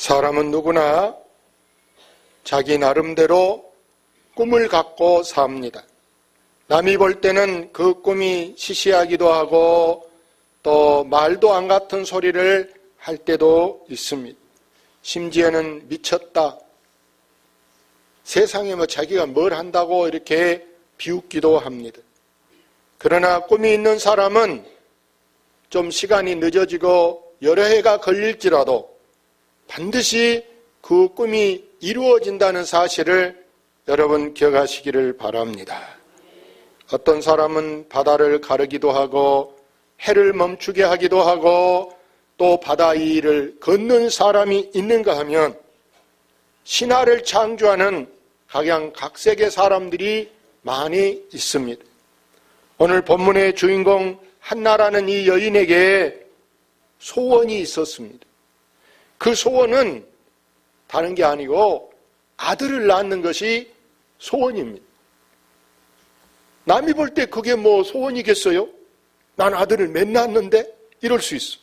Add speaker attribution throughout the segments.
Speaker 1: 사람은 누구나 자기 나름대로 꿈을 갖고 삽니다. 남이 볼 때는 그 꿈이 시시하기도 하고 또 말도 안 같은 소리를 할 때도 있습니다. 심지어는 미쳤다, 세상에 자기가 뭘 한다고 이렇게 비웃기도 합니다. 그러나 꿈이 있는 사람은 좀 시간이 늦어지고 여러 해가 걸릴지라도 반드시 그 꿈이 이루어진다는 사실을 여러분 기억하시기를 바랍니다. 어떤 사람은 바다를 가르기도 하고 해를 멈추게 하기도 하고 또 바다 위를 걷는 사람이 있는가 하면 신화를 창조하는 각양각색의 사람들이 많이 있습니다. 오늘 본문의 주인공 한나라는 이 여인에게 소원이 있었습니다. 그 소원은 다른 게 아니고 아들을 낳는 것이 소원입니다. 남이 볼 때 그게 뭐 소원이겠어요? 난 아들을 몇 낳았는데? 이럴 수 있어.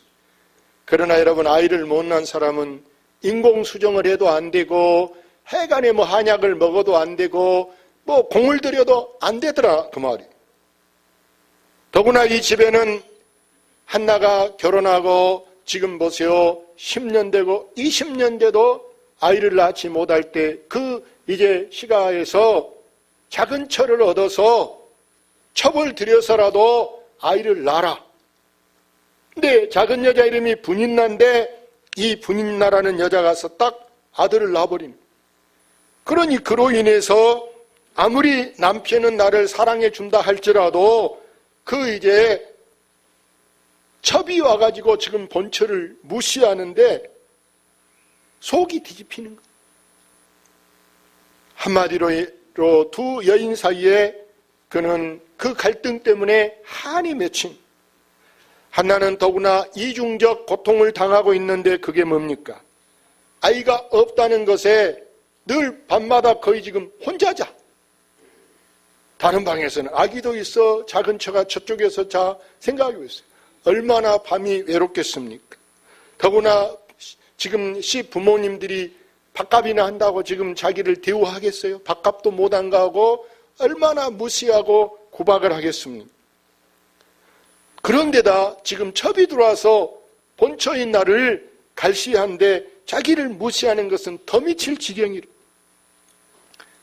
Speaker 1: 그러나 여러분, 아이를 못 낳은 사람은 인공수정을 해도 안 되고 해간에 한약을 먹어도 안 되고 공을 들여도 안 되더라, 그 말이에요. 더구나 이 집에는 한나가 결혼하고 지금 보세요, 10년 되고 20년 돼도 아이를 낳지 못할 때 그 이제 시가에서 작은 철을 얻어서 첩을 들여서라도 아이를 낳아라. 근데 작은 여자 이름이 분인나인데 이 분인나라는 여자가 가서 딱 아들을 낳아버립니다. 그러니 그로 인해서 아무리 남편은 나를 사랑해 준다 할지라도 그 이제 첩이 와가지고 지금 본처를 무시하는데 속이 뒤집히는 거예요. 한마디로 두 여인 사이에 그는 그 갈등 때문에 한이 맺힌. 한나는 더구나 이중적 고통을 당하고 있는데 그게 뭡니까? 아이가 없다는 것에 늘 밤마다 거의 지금 혼자자. 다른 방에서는 아기도 있어, 작은 처가 저쪽에서 자 생각하고 있어요. 얼마나 밤이 외롭겠습니까? 더구나 지금 부모님들이 밥값이나 한다고 지금 자기를 대우하겠어요? 밥값도 못 안 가고 얼마나 무시하고 구박을 하겠습니까? 그런데다 지금 첩이 들어와서 본처인 나를 갈시한데 자기를 무시하는 것은 더 미칠 지경이라.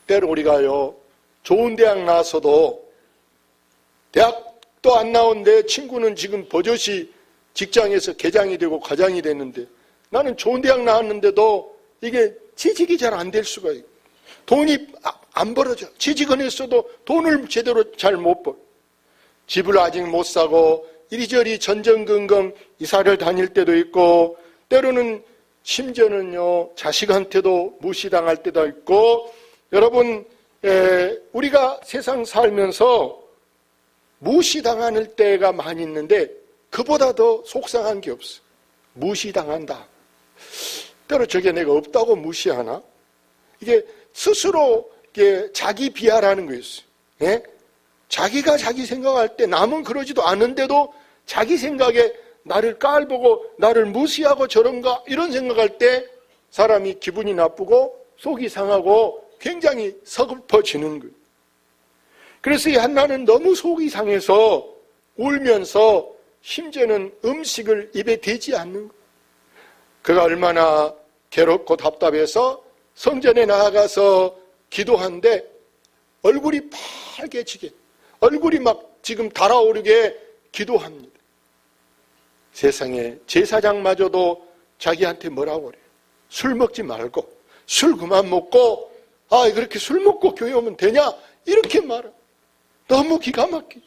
Speaker 1: 때로 우리가요, 좋은 대학 나와서도 대학도 안 나온 내 친구는 지금 버젓이 직장에서 계장이 되고 과장이 됐는데 나는 좋은 대학 나왔는데도 이게 취직이 잘 안 될 수가 있고 돈이 안 벌어져. 취직은 했어도 돈을 제대로 잘 못 벌. 집을 아직 못 사고 이리저리 전전긍긍 이사를 다닐 때도 있고 때로는 심지어는요 자식한테도 무시당할 때도 있고. 여러분, 우리가 세상 살면서 무시당하는 때가 많이 있는데 그보다 더 속상한 게 없어요. 무시당한다. 때로 저게 내가 없다고 무시하나? 이게 스스로 자기 비하라는 거였어요. 예? 자기가 자기 생각할 때 남은 그러지도 않은데도 자기 생각에 나를 깔보고 나를 무시하고 저런가 이런 생각할 때 사람이 기분이 나쁘고 속이 상하고 굉장히 서글퍼지는 거예요. 그래서 이 한나는 너무 속이 상해서 울면서 심지어는 음식을 입에 대지 않는 거예요. 그가 얼마나 괴롭고 답답해서 성전에 나아가서 기도하는데 얼굴이 빨개지게, 얼굴이 막 지금 달아오르게 기도합니다. 세상에 제사장마저도 자기한테 뭐라고 그래요? 술 먹지 말고 술 그만 먹고 그렇게 술 먹고 교회 오면 되냐? 이렇게 말해. 너무 기가 막히죠.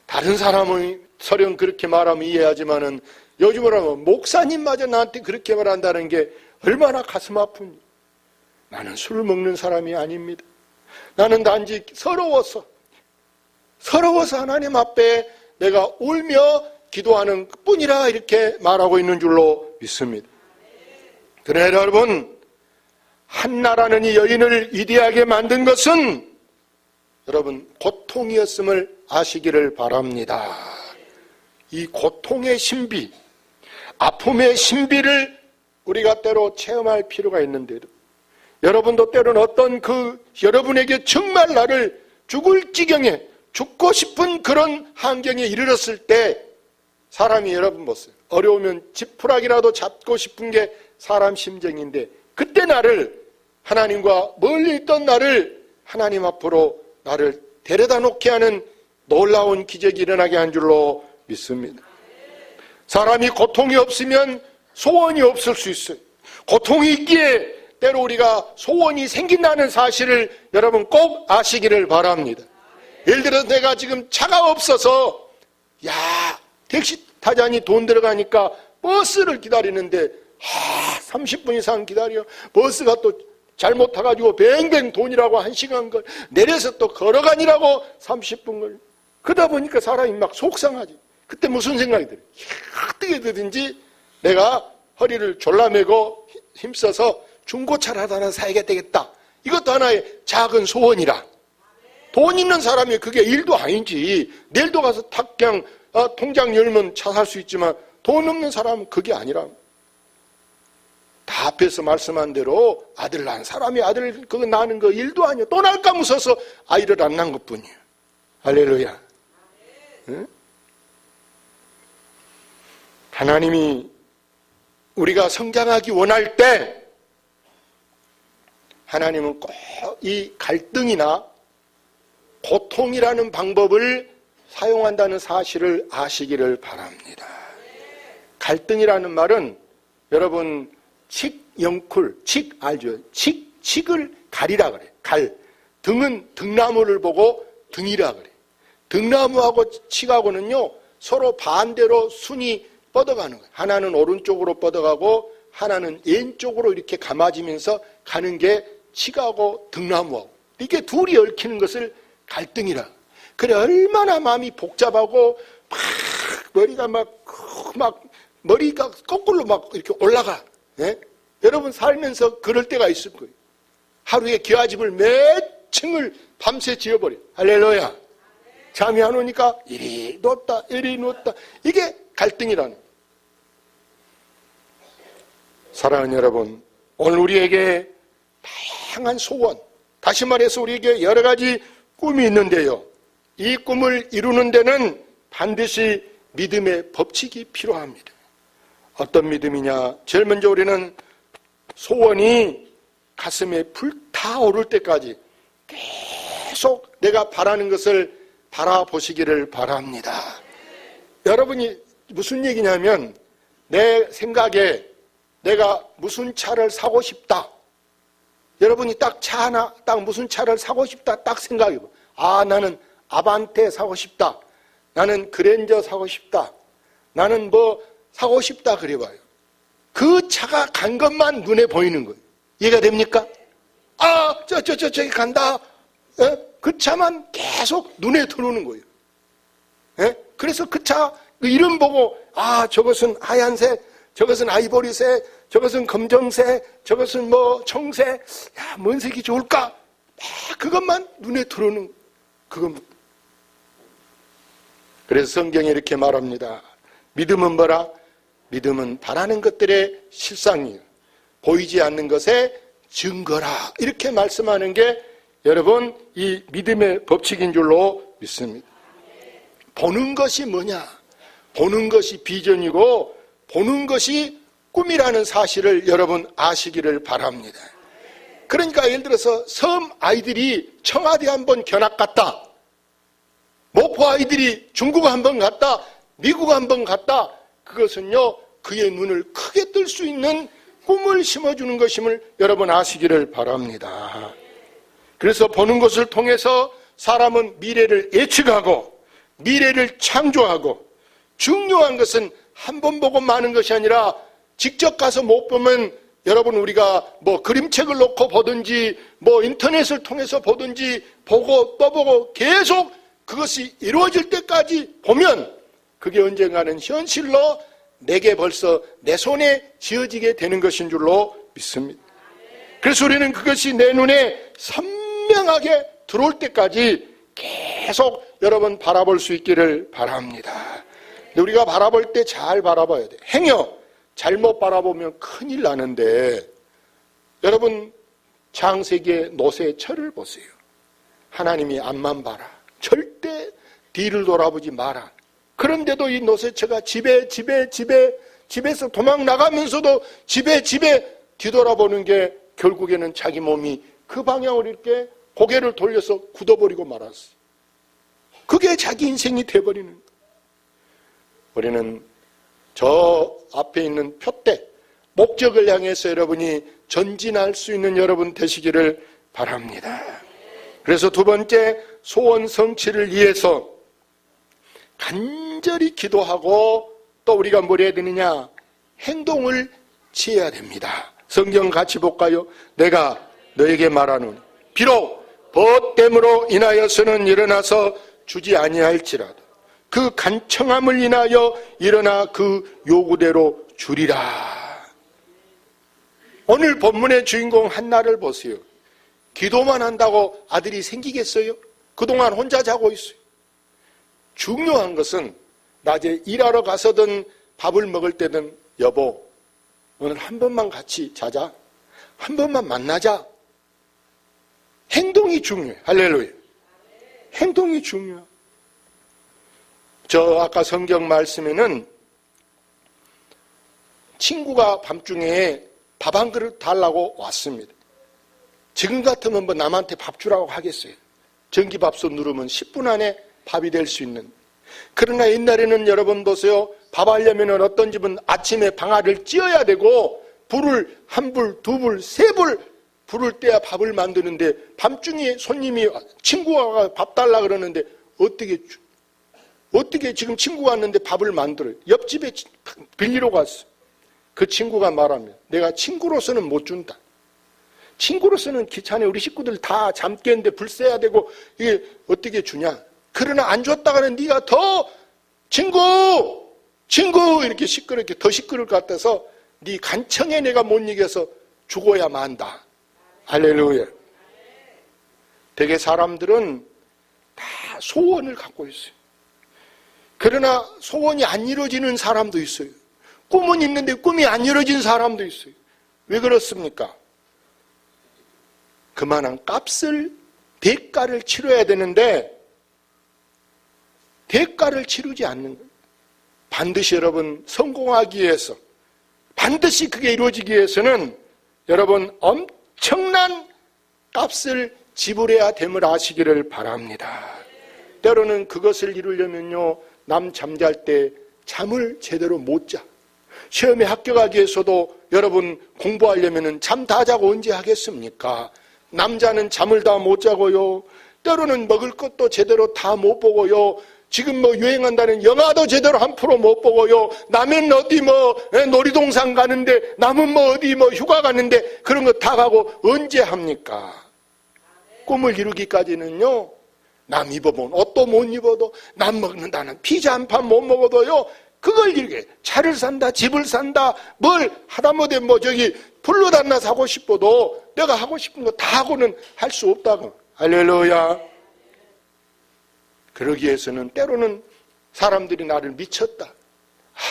Speaker 1: 다른 사람은 설령 그렇게 말하면 이해하지만은 요즘으로 하면 목사님마저 나한테 그렇게 말한다는 게 얼마나 가슴 아픈지. 나는 술 먹는 사람이 아닙니다. 나는 단지 서러워서 하나님 앞에 내가 울며 기도하는 뿐이라 이렇게 말하고 있는 줄로 믿습니다. 그러나 여러분, 한나라는 이 여인을 위대하게 만든 것은 여러분 고통이었음을 아시기를 바랍니다. 이 고통의 신비, 아픔의 신비를 우리가 때로 체험할 필요가 있는데도 여러분도 때로는 어떤 여러분에게 정말 나를 죽을 지경에 죽고 싶은 그런 환경에 이르렀을 때 사람이 여러분 보세요. 어려우면 지푸라기라도 잡고 싶은 게 사람 심정인데 그때 나를 하나님과 멀리 있던 나를 하나님 앞으로 나를 데려다 놓게 하는 놀라운 기적이 일어나게 한 줄로 믿습니다. 사람이 고통이 없으면 소원이 없을 수 있어요. 고통이 있기에 때로 우리가 소원이 생긴다는 사실을 여러분 꼭 아시기를 바랍니다. 예를 들어서 내가 지금 차가 없어서 택시 타자니 돈 들어가니까 버스를 기다리는데 30분 이상 기다려. 버스가 또 잘못 타가지고 뱅뱅 돈이라고 1시간 걸 내려서 또 걸어가니라고 30분 걸. 그러다 보니까 사람이 막 속상하지. 그때 무슨 생각이 들어요? 어떻게 되든지 내가 허리를 졸라매고 힘써서 중고차라도 하나 사야 되겠다. 이것도 하나의 작은 소원이라. 돈 있는 사람이 그게 일도 아닌지. 내일도 가서 그냥 통장 열면 차 살 수 있지만 돈 없는 사람은 그게 아니라. 다 앞에서 말씀한 대로 아들 낳은 사람이 아들 그거 낳는 거 일도 아니야. 또 날까 무서워서 아이를 안 낳은 것뿐이에요. 할렐루야. 응? 하나님이 우리가 성장하기 원할 때 하나님은 꼭 이 갈등이나 고통이라는 방법을 사용한다는 사실을 아시기를 바랍니다. 갈등이라는 말은 여러분 칡영쿨, 칡 알죠? 칡을 가리라 그래. 등은 등나무를 보고 등이라 그래. 등나무하고 칡하고는요 서로 반대로 순이 뻗어가는 거예요. 하나는 오른쪽으로 뻗어가고 하나는 왼쪽으로 이렇게 감아지면서 가는 게 칡하고 등나무하고 이게 둘이 얽히는 것을 갈등이라. 그래 얼마나 마음이 복잡하고 막 머리가 머리가 거꾸로 막 이렇게 올라가. 예? 여러분 살면서 그럴 때가 있을 거예요. 하루에 기와집을 몇 층을 밤새 지어버려. 할렐루야. 잠이 안 오니까 이리 누웠다 이리 누웠다. 이게 갈등이라는. 사랑하는 여러분, 오늘 우리에게 다양한 소원, 다시 말해서 우리에게 여러 가지 꿈이 있는데요. 이 꿈을 이루는 데는 반드시 믿음의 법칙이 필요합니다. 어떤 믿음이냐? 제일 먼저 우리는 소원이 가슴에 불타오를 때까지 계속 내가 바라는 것을 바라보시기를 바랍니다. 여러분이 무슨 얘기냐면 내 생각에 내가 무슨 차를 사고 싶다. 여러분이 딱 차 하나, 딱 무슨 차를 사고 싶다 딱 생각해봐. 나는 아반떼 사고 싶다. 나는 그랜저 사고 싶다. 나는 뭐 사고 싶다 그래봐요. 그 차가 간 것만 눈에 보이는 거예요. 이해가 됩니까? 저기 간다. 그 차만 계속 눈에 들어오는 거예요. 그래서 그 차 이름 보고 저것은 하얀색, 저것은 아이보리색, 저것은 검정색, 저것은 뭐 청색. 뭔 색이 좋을까? 그것만 눈에 들어오는 그것만. 그래서 성경이 이렇게 말합니다. 믿음은 뭐라? 믿음은 바라는 것들의 실상이에요. 보이지 않는 것의 증거라. 이렇게 말씀하는 게 여러분 이 믿음의 법칙인 줄로 믿습니다. 보는 것이 뭐냐? 보는 것이 비전이고 보는 것이 꿈이라는 사실을 여러분 아시기를 바랍니다. 그러니까 예를 들어서 섬 아이들이 청와대 한번 견학 갔다. 목포 아이들이 중국 한번 갔다. 미국 한번 갔다. 그것은요 그의 눈을 크게 뜰 수 있는 꿈을 심어주는 것임을 여러분 아시기를 바랍니다. 그래서 보는 것을 통해서 사람은 미래를 예측하고 미래를 창조하고 중요한 것은 한 번 보고 마는 것이 아니라 직접 가서 못 보면 여러분 우리가 뭐 그림책을 놓고 보든지 뭐 인터넷을 통해서 보든지 보고 또 보고 계속 그것이 이루어질 때까지 보면 그게 언젠가는 현실로 내게 벌써 내 손에 쥐어지게 되는 것인 줄로 믿습니다. 그래서 우리는 그것이 내 눈에 선명하게 들어올 때까지 계속 여러분 바라볼 수 있기를 바랍니다. 근데 우리가 바라볼 때 잘 바라봐야 돼. 행여 잘못 바라보면 큰일 나는데, 여러분 창세기의 노새의 철을 보세요. 하나님이 앞만 봐라. 절대 뒤를 돌아보지 마라. 그런데도 이 노새처가 집에서 도망 나가면서도 집에 뒤돌아보는 게 결국에는 자기 몸이 그 방향으로 이렇게 고개를 돌려서 굳어버리고 말았어요. 그게 자기 인생이 돼버리는 거예요. 우리는 저 앞에 있는 표대, 목적을 향해서 여러분이 전진할 수 있는 여러분 되시기를 바랍니다. 그래서 두 번째, 소원 성취를 위해서 간절히 기도하고 또 우리가 뭘 해야 되느냐? 행동을 취해야 됩니다. 성경 같이 볼까요? 내가 너에게 말하노니 비록 벗됨으로 인하여서는 일어나서 주지 아니할지라도 그 간청함을 인하여 일어나 그 요구대로 주리라. 오늘 본문의 주인공 한나를 보세요. 기도만 한다고 아들이 생기겠어요? 그동안 혼자 자고 있어요. 중요한 것은 낮에 일하러 가서든 밥을 먹을 때든 여보, 오늘 한 번만 같이 자자. 한 번만 만나자. 행동이 중요해. 할렐루야. 행동이 중요해. 저 아까 성경 말씀에는 친구가 밤중에 밥 한 그릇 달라고 왔습니다. 지금 같으면 뭐 남한테 밥 주라고 하겠어요. 전기밥솥 누르면 10분 안에 밥이 될 수 있는. 그러나 옛날에는 여러분 보세요. 밥 하려면 어떤 집은 아침에 방아를 찧어야 되고 불을 한 불, 두 불, 세 불 불을 떼야 밥을 만드는데 밤중에 손님이 친구가 밥 달라 그러는데 어떻게 지금 친구가 왔는데 밥을 만들어요. 옆집에 빌리러 갔어. 그 친구가 말하면 내가 친구로서는 못 준다. 친구로서는 귀찮아. 우리 식구들 다 잠 깼는데 불 쐬야 되고 이게 어떻게 주냐. 그러나 안 줬다가는 네가 더 친구 이렇게 시끄럽게 더 시끄러울 것 같아서 네 간청에 내가 못 이겨서 죽어야 만다. 할렐루야. 되게 사람들은 다 소원을 갖고 있어요. 그러나 소원이 안 이루어지는 사람도 있어요. 꿈은 있는데 꿈이 안 이루어진 사람도 있어요. 왜 그렇습니까? 그만한 값을, 대가를 치러야 되는데 대가를 치르지 않는 거예요. 반드시 여러분 성공하기 위해서, 반드시 그게 이루어지기 위해서는 여러분 엄청난 값을 지불해야 됨을 아시기를 바랍니다. 때로는 그것을 이루려면요, 남 잠잘 때 잠을 제대로 못 자. 시험에 합격하기 위해서도 여러분 공부하려면 잠 다 자고 언제 하겠습니까? 남자는 잠을 다 못 자고요. 때로는 먹을 것도 제대로 다 못 보고요. 지금 뭐 유행한다는 영화도 제대로 한 프로 못 보고요. 남은 어디 뭐 놀이동산 가는데, 남은 뭐 어디 뭐 휴가 가는데 그런 거 다 가고 언제 합니까? 꿈을 이루기까지는요, 남 입어본 옷도 못 입어도, 남 먹는다는 피자 한 판 못 먹어도요, 그걸 이렇게 차를 산다, 집을 산다, 뭘 하다못해 뭐 저기 불롯 하나 사고 싶어도 내가 하고 싶은 거 다 하고는 할 수 없다고. 할렐루야. 그러기 위해서는 때로는 사람들이 나를 미쳤다,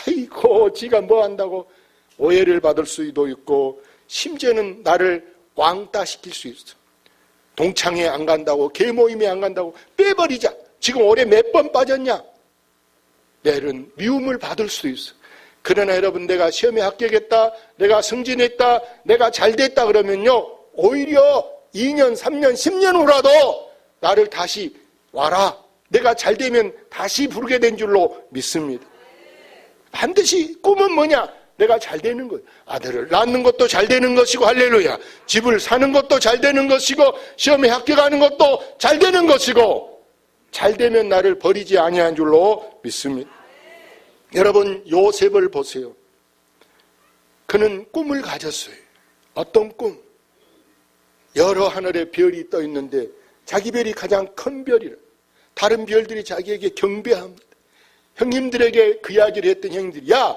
Speaker 1: 아이고 지가 뭐 한다고 오해를 받을 수도 있고, 심지어는 나를 왕따시킬 수 있어. 동창회 안 간다고, 계모임에 안 간다고 빼버리자. 지금 올해 몇 번 빠졌냐? 내일은 미움을 받을 수도 있어. 그러나 여러분, 내가 시험에 합격했다, 내가 승진했다, 내가 잘됐다 그러면요, 오히려 2년, 3년, 10년 후라도 나를 다시 와라, 내가 잘되면 다시 부르게 된 줄로 믿습니다. 반드시 꿈은 뭐냐? 내가 잘되는 거예요. 아들을 낳는 것도 잘되는 것이고, 할렐루야, 집을 사는 것도 잘되는 것이고, 시험에 합격하는 것도 잘되는 것이고, 잘되면 나를 버리지 아니한 줄로 믿습니다. 여러분, 요셉을 보세요. 그는 꿈을 가졌어요. 어떤 꿈? 여러 하늘에 별이 떠 있는데 자기 별이 가장 큰 별이라. 다른 별들이 자기에게 경배합니다. 형님들에게 그 이야기를 했던 형님들이, 야,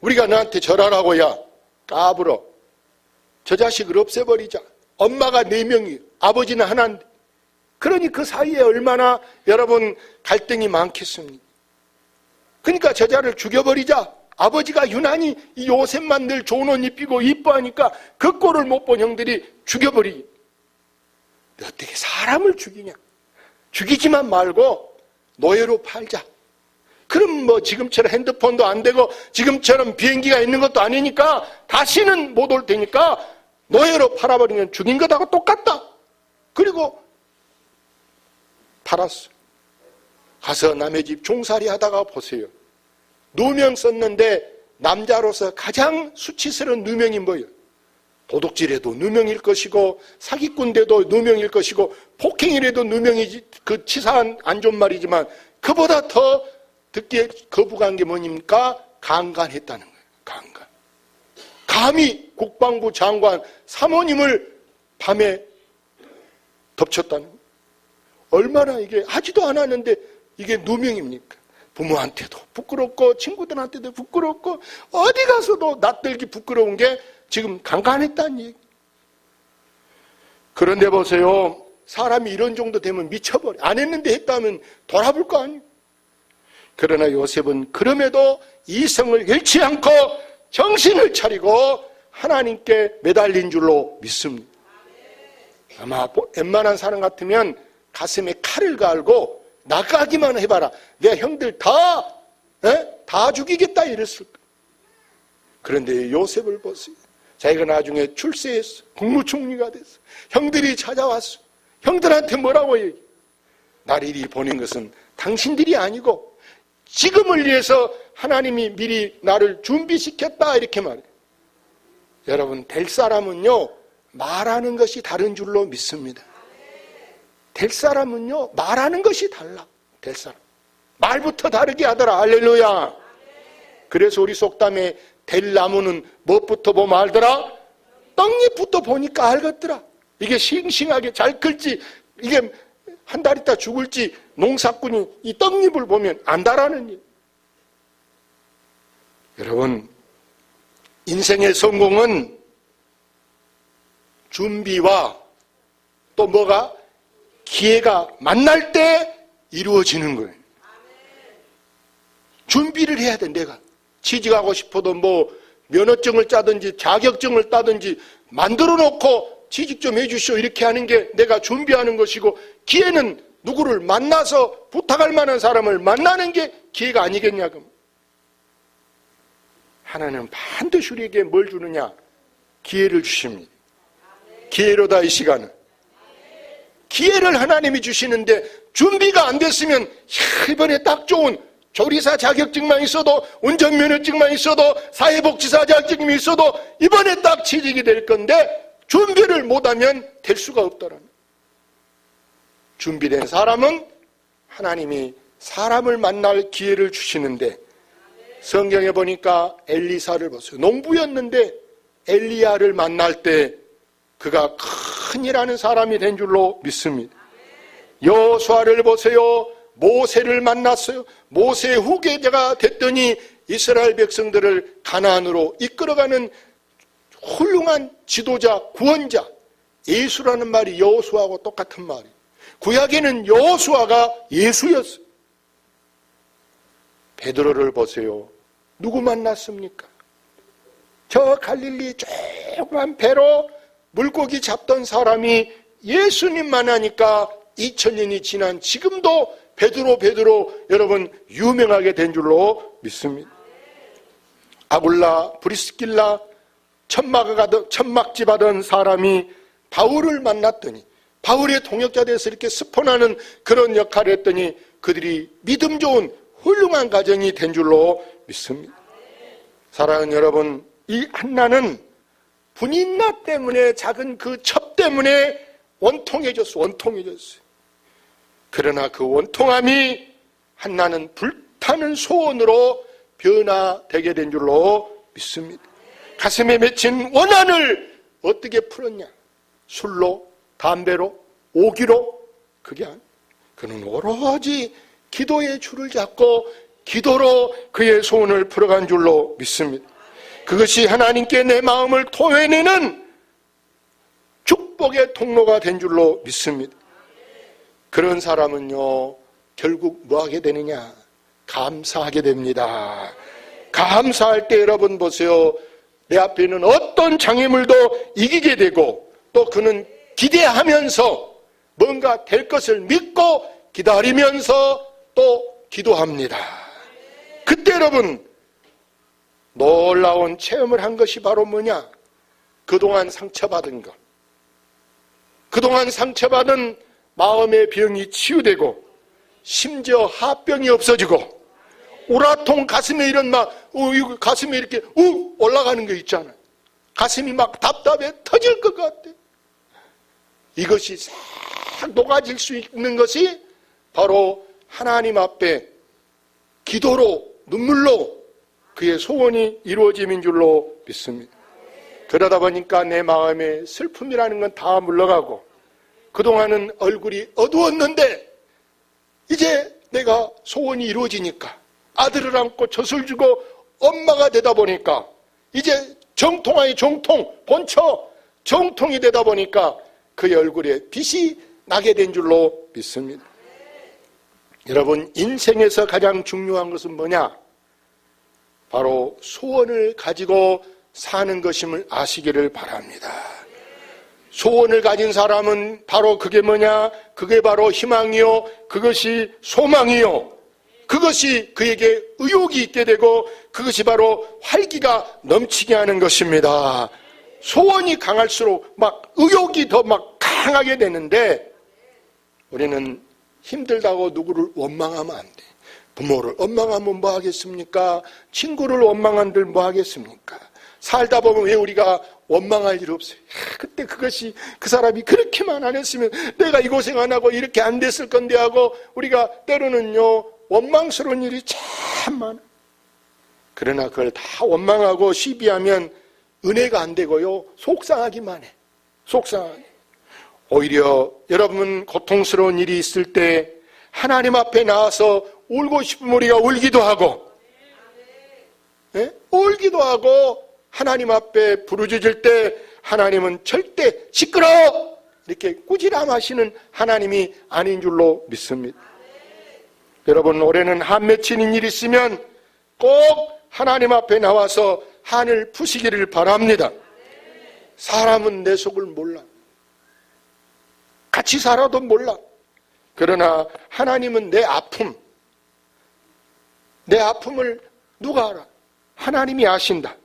Speaker 1: 우리가 너한테 절하라고. 야, 까불어. 저 자식을 없애버리자. 엄마가 4명이에요. 아버지는 하나인데. 그러니 그 사이에 얼마나 여러분 갈등이 많겠습니까? 그러니까 저자를 죽여버리자. 아버지가 유난히 이 요셉만 늘 좋은 옷 입히고 이뻐하니까 그 꼴을 못 본 형들이 죽여버리기. 어떻게 사람을 죽이냐? 죽이지만 말고 노예로 팔자. 그럼 뭐 지금처럼 핸드폰도 안 되고 지금처럼 비행기가 있는 것도 아니니까 다시는 못 올 테니까 노예로 팔아버리면 죽인 것하고 똑같다. 그리고 팔았어. 가서 남의 집 종살이 하다가 보세요. 누명 썼는데 남자로서 가장 수치스러운 누명이 뭐예요? 도둑질해도 누명일 것이고 사기꾼돼도 누명일 것이고 폭행이라도 누명이지. 그 치사한 안 좋은 말이지만 그보다 더 듣기에 거부간 게 뭐입니까? 강간했다는 거예요. 강간. 감히 국방부 장관 사모님을 밤에 덮쳤다는 거예요. 얼마나 이게 하지도 않았는데 이게 누명입니까? 부모한테도 부끄럽고 친구들한테도 부끄럽고 어디 가서도 낯들기 부끄러운 게 지금 강간했다는 얘기. 그런데 보세요. 사람이 이런 정도 되면 미쳐버려. 안 했는데 했다면 돌아볼 거 아니에요. 그러나 요셉은 그럼에도 이성을 잃지 않고 정신을 차리고 하나님께 매달린 줄로 믿습니다. 아마 웬만한 사람 같으면 가슴에 칼을 갈고 나가기만 해봐라. 내 형들 다 죽이겠다 이랬을 거예요. 그런데 요셉을 보세요. 자기가 나중에 출세했어. 국무총리가 됐어. 형들이 찾아왔어. 형들한테 뭐라고 얘기해? 나를 이리 보낸 것은 당신들이 아니고 지금을 위해서 하나님이 미리 나를 준비시켰다 이렇게 말해요. 여러분, 될 사람은요 말하는 것이 다른 줄로 믿습니다. 될 사람은요 말하는 것이 달라. 될 사람 말부터 다르게 하더라. 할렐루야. 그래서 우리 속담에 될 나무는 무엇부터 보면 알더라? 떡잎부터 보니까 알겠더라. 이게 싱싱하게 잘 클지 이게 한 달 있다 죽을지 농사꾼이 이 떡잎을 보면 안다라는 일. 여러분, 인생의 성공은 준비와 또 뭐가 기회가 만날 때 이루어지는 거예요. 준비를 해야 돼. 내가 취직하고 싶어도 뭐 면허증을 따든지 자격증을 따든지 만들어 놓고 취직 좀 해주시오 이렇게 하는 게 내가 준비하는 것이고, 기회는 누구를 만나서 부탁할 만한 사람을 만나는 게 기회가 아니겠냐고. 하나님은 반드시 우리에게 뭘 주느냐? 기회를 주십니다. 기회로다 이 시간은. 기회를 하나님이 주시는데 준비가 안 됐으면 이번에 딱 좋은 조리사 자격증만 있어도 운전면허증만 있어도 사회복지사 자격증이 있어도 이번에 딱 취직이 될 건데 준비를 못하면 될 수가 없더라는. 준비된 사람은 하나님이 사람을 만날 기회를 주시는데, 성경에 보니까 엘리사를 보세요. 농부였는데 엘리야를 만날 때 그가 큰일하는 사람이 된 줄로 믿습니다. 여호수아를 보세요. 모세를 만났어요. 모세의 후계자가 됐더니 이스라엘 백성들을 가나안으로 이끌어가는 훌륭한 지도자, 구원자. 예수라는 말이 여호수아하고 똑같은 말이에요. 구약에는 여호수아가 예수였어요. 베드로를 보세요. 누구 만났습니까? 저 갈릴리 조그만 배로 물고기 잡던 사람이 예수님만 하니까 2000년이 지난 지금도 베드로 여러분 유명하게 된 줄로 믿습니다. 아굴라 브리스길라 천막집하던 사람이 바울을 만났더니 바울의 동역자 돼서 이렇게 스폰하는 그런 역할을 했더니 그들이 믿음 좋은 훌륭한 가정이 된 줄로 믿습니다. 사랑하는 여러분, 이 한나는 분인나 때문에 작은 그 첩 때문에 원통해졌어요. 그러나 그 원통함이 한나는 불타는 소원으로 변화되게 된 줄로 믿습니다. 가슴에 맺힌 원한을 어떻게 풀었냐? 술로, 담배로, 오기로? 그게 아니에요. 그는 오로지 기도의 줄을 잡고 기도로 그의 소원을 풀어간 줄로 믿습니다. 그것이 하나님께 내 마음을 토해내는 축복의 통로가 된 줄로 믿습니다. 그런 사람은요 결국 뭐 하게 되느냐? 감사하게 됩니다. 감사할 때 여러분 보세요. 내 앞에 있는 어떤 장애물도 이기게 되고 또 그는 기대하면서 뭔가 될 것을 믿고 기다리면서 또 기도합니다. 그때 여러분 놀라운 체험을 한 것이 바로 뭐냐? 그동안 상처받은 것. 그동안 상처받은 마음의 병이 치유되고 심지어 하병이 없어지고 우라통 가슴에 이런 가슴에 이렇게 올라가는 거 있잖아요. 가슴이 막 답답해 터질 것 같아. 이것이 싹 녹아질 수 있는 것이 바로 하나님 앞에 기도로 눈물로 그의 소원이 이루어짐인 줄로 믿습니다. 그러다 보니까 내 마음에 슬픔이라는 건 다 물러가고 그동안은 얼굴이 어두웠는데 이제 내가 소원이 이루어지니까 아들을 안고 젖을 주고 엄마가 되다 보니까 이제 정통아의 정통, 본처 정통이 되다 보니까 그의 얼굴에 빛이 나게 된 줄로 믿습니다. 여러분, 인생에서 가장 중요한 것은 뭐냐? 바로 소원을 가지고 사는 것임을 아시기를 바랍니다. 소원을 가진 사람은 바로 그게 뭐냐? 그게 바로 희망이요, 그것이 소망이요, 그것이 그에게 의욕이 있게 되고 그것이 바로 활기가 넘치게 하는 것입니다. 소원이 강할수록 막 의욕이 더 막 강하게 되는데 우리는 힘들다고 누구를 원망하면 안 돼. 부모를 원망하면 뭐 하겠습니까? 친구를 원망한들 뭐 하겠습니까? 살다 보면 왜 우리가 원망할 일 없어요? 그때 그것이 그 사람이 그렇게만 안 했으면 내가 이 고생 안 하고 이렇게 안 됐을 건데 하고 우리가 때로는요 원망스러운 일이 참 많아. 그러나 그걸 다 원망하고 시비하면 은혜가 안 되고요 속상하기만 해. 속상하게. 오히려 여러분 고통스러운 일이 있을 때 하나님 앞에 나와서 울고 싶으면 우리가 울기도 하고 네? 울기도 하고 하나님 앞에 부르짖을 때 하나님은 절대 시끄러워 이렇게 꾸지람하시는 하나님이 아닌 줄로 믿습니다. 여러분 올해는 한 맺히는 일이 있으면 꼭 하나님 앞에 나와서 한을 푸시기를 바랍니다. 사람은 내 속을 몰라. 같이 살아도 몰라. 그러나 하나님은 내 아픔을 누가 알아? 하나님이 아신다.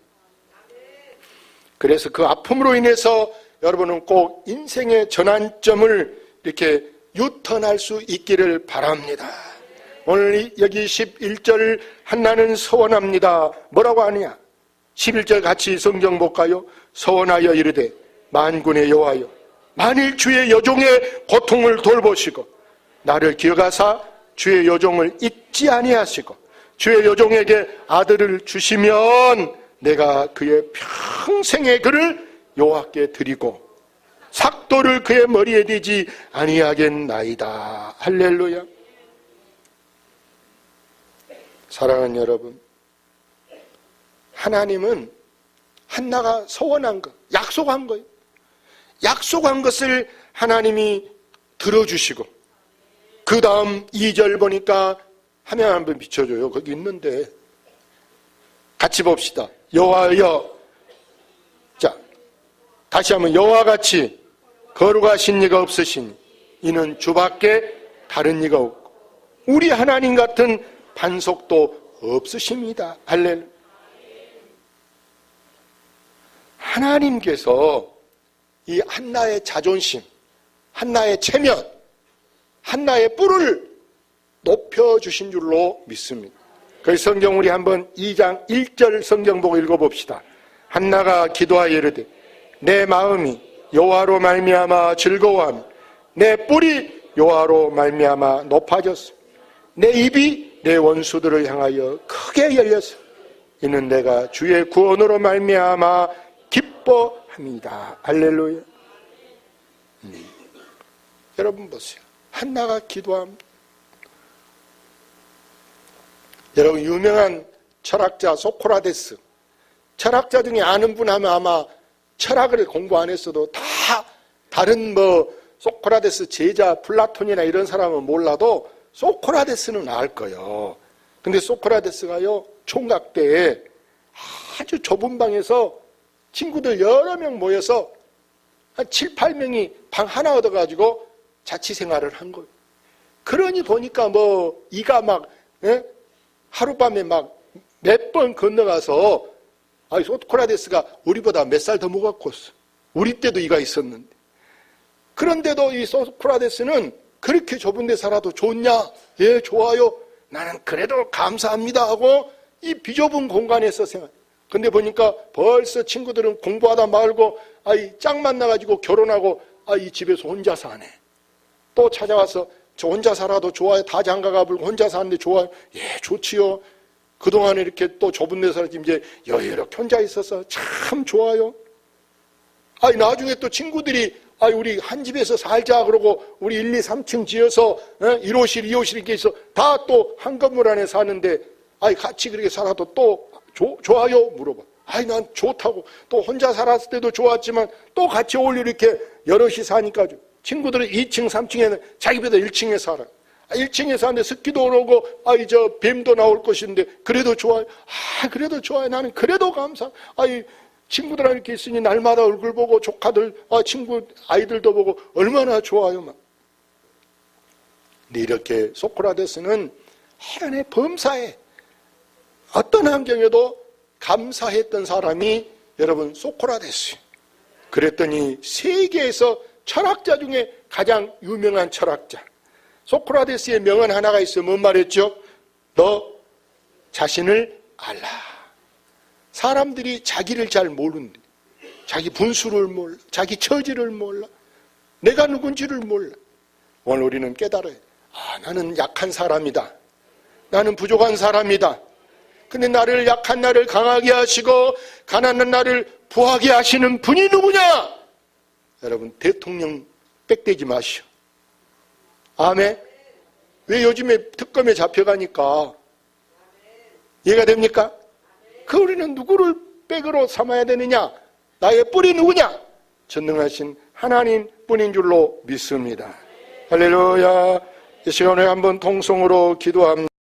Speaker 1: 그래서 그 아픔으로 인해서 여러분은 꼭 인생의 전환점을 이렇게 유턴할 수 있기를 바랍니다. 오늘 여기 11절 한나는 서원합니다. 뭐라고 하느냐? 11절 같이 성경 볼까요? 서원하여 이르되 만군의 여호와여 만일 주의 여종의 고통을 돌보시고 나를 기억하사 주의 여종을 잊지 아니하시고 주의 여종에게 아들을 주시면 내가 그의 평생의 그를 여호와께 드리고 삭도를 그의 머리에 대지 아니하겠나이다. 할렐루야. 사랑하는 여러분, 하나님은 한나가 소원한 것, 약속한 거예요. 약속한 것을 하나님이 들어주시고 그 다음 2절 보니까 화면 한번 비춰줘요. 거기 있는데 같이 봅시다. 여호와여, 자 다시 한번 여호와같이 거룩하신 이가 없으시니 이는 주밖에 다른 이가 없고 우리 하나님 같은 반석도 없으십니다. 할렐루야. 하나님께서 이 한나의 자존심, 한나의 체면, 한나의 뿔을 높여주신 줄로 믿습니다. 그래서 성경 우리 한번 2장 1절 성경 보고 읽어봅시다. 한나가 기도하여 이르되 내 마음이 여호와로 말미암아 즐거워하며 내 뿔이 여호와로 말미암아 높아졌어. 내 입이 내 원수들을 향하여 크게 열렸어. 이는 내가 주의 구원으로 말미암아 기뻐합니다. 할렐루야. 여러분 보세요. 한나가 기도합니다. 여러분 유명한 철학자 소크라테스, 철학자 중에 아는 분 하면 아마 철학을 공부 안 했어도 다 다른 소크라테스 제자 플라톤이나 이런 사람은 몰라도 소크라테스는 알 거예요. 근데 소크라테스가요 총각 때 아주 좁은 방에서 친구들 여러 명 모여서 한 7, 8명이 방 하나 얻어가지고 자취생활을 한 거예요. 그러니 보니까 뭐 이가 막 하룻밤에 막 몇 번 건너가서 소크라테스가 우리보다 몇 살 더 먹었고 우리 때도 이가 있었는데 그런데도 이 소크라테스는 그렇게 좁은 데 살아도 좋냐? 예, 좋아요. 나는 그래도 감사합니다 하고 이 비좁은 공간에서 생활. 근데 보니까 벌써 친구들은 공부하다 말고 짝 만나가지고 결혼하고 이 집에서 혼자 사네. 또 찾아와서 저 혼자 살아도 좋아요. 다 장가가 불고 혼자 사는데 좋아요. 예, 좋지요. 그동안에 이렇게 또 좁은 데 살지 이제 여유롭게 혼자 있어서 참 좋아요. 나중에 또 친구들이 우리 한 집에서 살자 그러고 우리 1, 2, 3층 지어서 1호실, 2호실 이렇게 있어 다 또 한 건물 안에 사는데 같이 그렇게 살아도 또 좋아요? 물어봐. 난 좋다고. 또 혼자 살았을 때도 좋았지만 또 같이 어울려 이렇게 여럿이 사니까 친구들은 2층, 3층에는 자기보다 1층에 살아. 1층에 사는데 습기도 오르고 저 뱀도 나올 것인데 그래도 좋아요. 그래도 좋아요. 나는 그래도 감사. 친구들랑 이렇게 있으니 날마다 얼굴 보고 조카들, 친구 아이들도 보고 얼마나 좋아요. 막. 근데 이렇게 소크라테스는 해안에 범사에 어떤 환경에도 감사했던 사람이 여러분 소크라테스. 그랬더니 세계에서 철학자 중에 가장 유명한 철학자. 소크라테스의 명언 하나가 있어요. 뭔 말했죠? 너 자신을 알라. 사람들이 자기를 잘 모른대. 자기 분수를 몰라. 자기 처지를 몰라. 내가 누군지를 몰라. 오늘 우리는 깨달아요. 나는 약한 사람이다. 나는 부족한 사람이다. 근데 나를 약한 나를 강하게 하시고 가난한 나를 부하게 하시는 분이 누구냐? 여러분 대통령 빽대지 마시오. 아멘. 왜 요즘에 특검에 잡혀가니까 이해가 됩니까? 우리는 누구를 백으로 삼아야 되느냐? 나의 뿔이 누구냐? 전능하신 하나님 뿐인 줄로 믿습니다. 할렐루야. 이 시간에 한번 통성으로 기도합니다.